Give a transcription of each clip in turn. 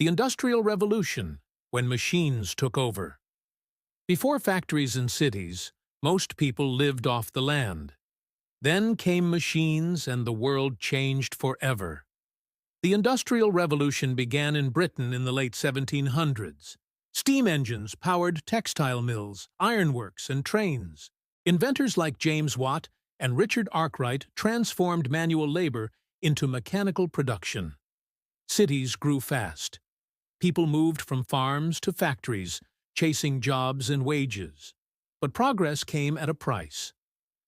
The Industrial Revolution, when machines took over. Before factories and cities, most people lived off the land. Then came machines and the world changed forever. The Industrial Revolution began in Britain in the late 1700s. Steam engines powered textile mills, ironworks, and trains. Inventors like James Watt and Richard Arkwright transformed manual labor into mechanical production. Cities grew fast. People moved from farms to factories, chasing jobs and wages. But progress came at a price.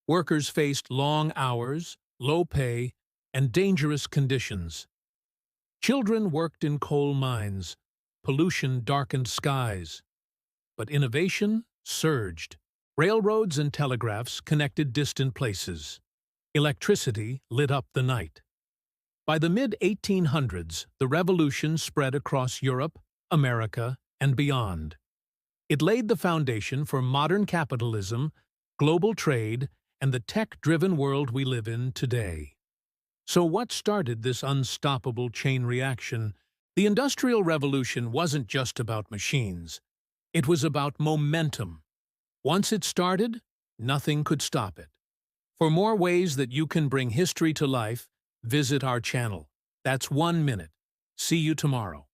Workers faced long hours, low pay, and dangerous conditions. Children worked in coal mines. Pollution darkened skies. But innovation surged. Railroads and telegraphs connected distant places. Electricity lit up the night. By the mid-1800s, the revolution spread across Europe, America, and beyond. It laid the foundation for modern capitalism, global trade, and the tech-driven world we live in today. So what started this unstoppable chain reaction? The Industrial Revolution wasn't just about machines. It was about momentum. Once it started, nothing could stop it. For more ways that you can bring history to life, visit our channel. That's 1 minute. See you tomorrow.